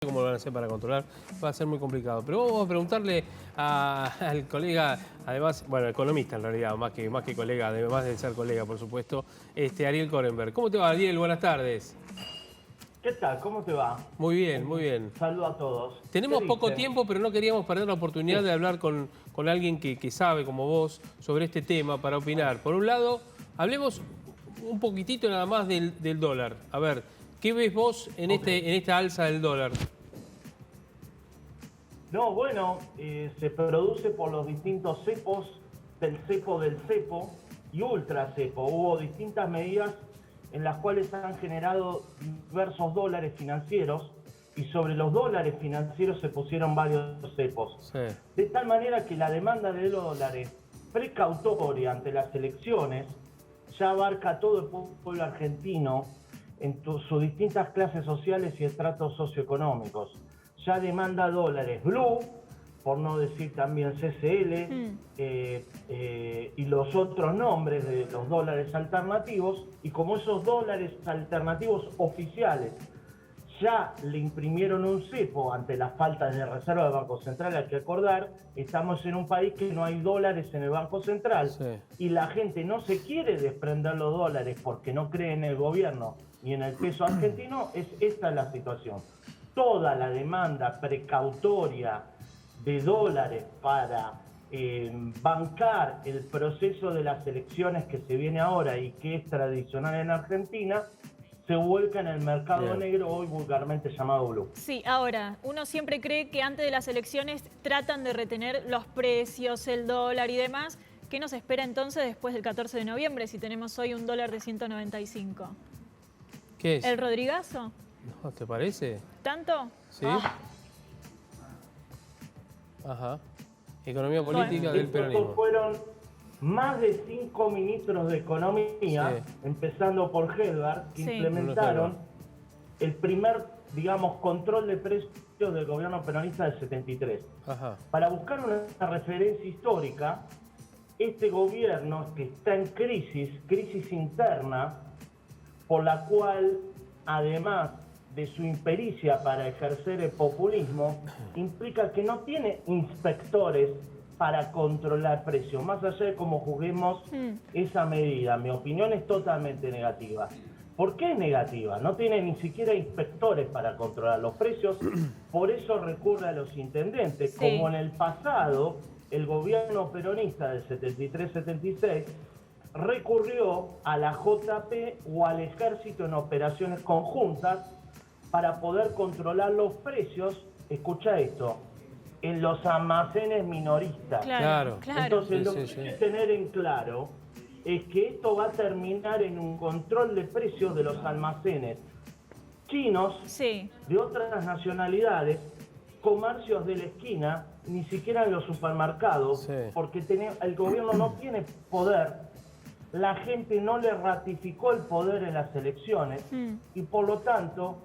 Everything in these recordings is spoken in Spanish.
cómo lo van a hacer para controlar, va a ser muy complicado. Pero vamos a preguntarle al colega, además, bueno, economista en realidad, más que colega, además de ser colega, por supuesto, Ariel Korenberg. ¿Cómo te va, Ariel? Buenas tardes. ¿Qué tal? ¿Cómo te va? Muy bien, muy bien. Saludo a todos. Tenemos ¿Qué poco dicen? tiempo, pero no queríamos perder la oportunidad Sí. de hablar con alguien que sabe, como vos, sobre este tema para opinar. Por un lado, hablemos un poquitito nada más del dólar. A ver, ¿qué ves vos en esta alza del dólar? No, bueno, se produce por los distintos cepos del cepo y ultra cepo. Hubo distintas medidas en las cuales han generado diversos dólares financieros y sobre los dólares financieros se pusieron varios cepos. Sí. De tal manera que la demanda de dólares precautoria ante las elecciones ya abarca a todo el pueblo argentino en sus distintas clases sociales y estratos socioeconómicos. Ya demanda dólares blue, por no decir también CCL, y los otros nombres de los dólares alternativos, y como esos dólares alternativos oficiales ya le imprimieron un cepo ante la falta de reserva del Banco Central, hay que acordar, estamos en un país que no hay dólares en el Banco Central, Sí. y la gente no se quiere desprender los dólares porque no cree en el gobierno y en el peso argentino. Esta es la situación. Toda la demanda precautoria de dólares para bancar el proceso de las elecciones que se viene ahora y que es tradicional en Argentina, se vuelca en el mercado negro, hoy vulgarmente llamado blue. Sí, ahora, uno siempre cree que antes de las elecciones tratan de retener los precios, el dólar y demás. ¿Qué nos espera entonces después del 14 de noviembre si tenemos hoy un dólar de 195? ¿Qué es? ¿El Rodrigazo? No, ¿te parece? ¿Tanto? ¿Sí? Ah, Ajá. Economía política del Estos peronismo. fueron más de 5 ministros de Economía, Sí. empezando por Helgar, que Sí. implementaron el primer, digamos, control de precios del gobierno peronista del 73. Ajá. Para buscar una referencia histórica, este gobierno que está en crisis interna, por la cual, además de su impericia para ejercer el populismo, implica que no tiene inspectores para controlar precios, más allá de cómo juzguemos esa medida. Mi opinión es totalmente negativa. ¿Por qué es negativa? No tiene ni siquiera inspectores para controlar los precios, por eso recurre a los intendentes, Sí. como en el pasado el gobierno peronista del 73-76 recurrió a la JP o al ejército en operaciones conjuntas para poder controlar los precios, escucha esto, en los almacenes minoristas. Claro. Entonces, lo Sí, que sí, hay que sí. tener en claro es que esto va a terminar en un control de precios de los almacenes chinos, sí. de otras nacionalidades, comercios de la esquina, ni siquiera en los supermercados, Sí. porque el gobierno no tiene poder, la gente no le ratificó el poder en las elecciones, y por lo tanto,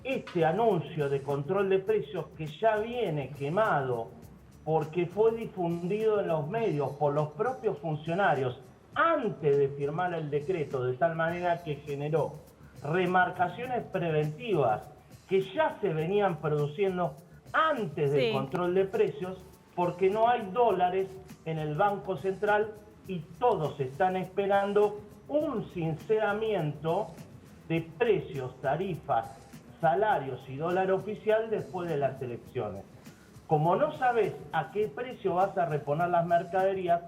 este anuncio de control de precios que ya viene quemado porque fue difundido en los medios por los propios funcionarios antes de firmar el decreto, de tal manera que generó remarcaciones preventivas que ya se venían produciendo antes del Sí. control de precios, porque no hay dólares en el Banco Central y todos están esperando un sinceramiento de precios, tarifas, salarios y dólar oficial después de las elecciones. Como no sabes a qué precio vas a reponer las mercaderías,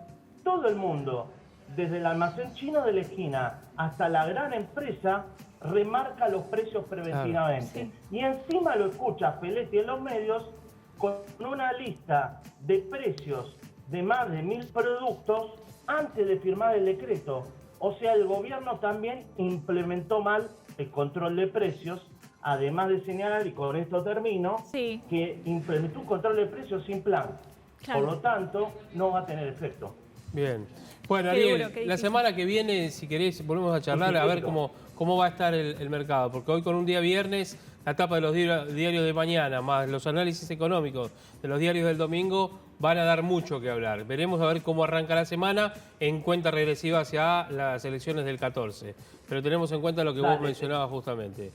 todo el mundo, desde el almacén chino de la esquina hasta la gran empresa, remarca los precios preventivamente. Claro. Y encima lo escucha Feletti en los medios con una lista de precios de más de 1000 productos antes de firmar el decreto. O sea, el gobierno también implementó mal el control de precios, además de señalar, y con esto termino, Sí. que implementó un control de precios sin plan. Claro. Por lo tanto, no va a tener efecto. Bien. Bueno, Qué Ariel, duro, qué la difícil. semana que viene, si querés, volvemos a charlar a ver cómo va a estar el mercado. Porque hoy con un día viernes, la tapa de los diarios de mañana, más los análisis económicos de los diarios del domingo, van a dar mucho que hablar. Veremos a ver cómo arranca la semana en cuenta regresiva hacia las elecciones del 14. Pero tenemos en cuenta lo que vos mencionabas justamente.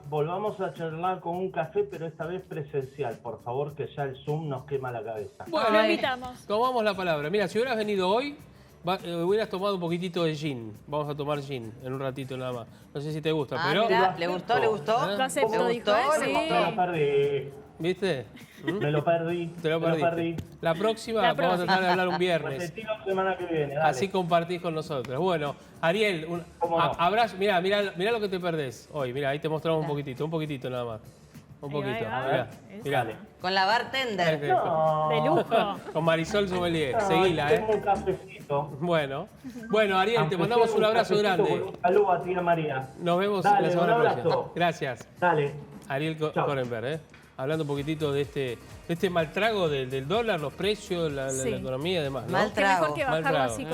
volvamos a charlar con un café, pero esta vez presencial, por favor, que ya el Zoom nos quema la cabeza. Bueno, Lo invitamos. tomamos la palabra. Mira, si hubieras venido hoy, hubieras tomado un poquitito de gin. Vamos a tomar gin en un ratito nada más. No sé si te gusta, pero... Mirá, ¿le gustó? ¿Le gustó? Lo acepto, ¿Le dijo, gustó? ¿eh? Me lo perdí. ¿Viste? Me lo perdí. Te lo perdí. La próxima La vamos a tratar de hablar un viernes. Repetilo la semana que viene, dale. Así compartís con nosotros. Bueno, Ariel, ¿Cómo no? abrazo. Mirá lo que te perdés hoy. Mirá, ahí te mostramos un poquitito nada más. Un Ahí va, poquito. ahí va. Mirá, Eso. mirá. Con la bartender. No. De lujo. Con Marisol Sommelier. No, Seguila, tengo un cafecito. Bueno, Ariel, Aunque te mandamos sea un abrazo cafecito grande. con un saludo a tía María. Nos vemos Dale, la semana un abrazo. próxima. Gracias. Dale. Ariel Chao. Korenberg, hablando un poquitito de este mal trago del dólar, los precios, la Sí. economía y demás, ¿no? Mal Que mejor trago. que Mal bajarlo trago. así con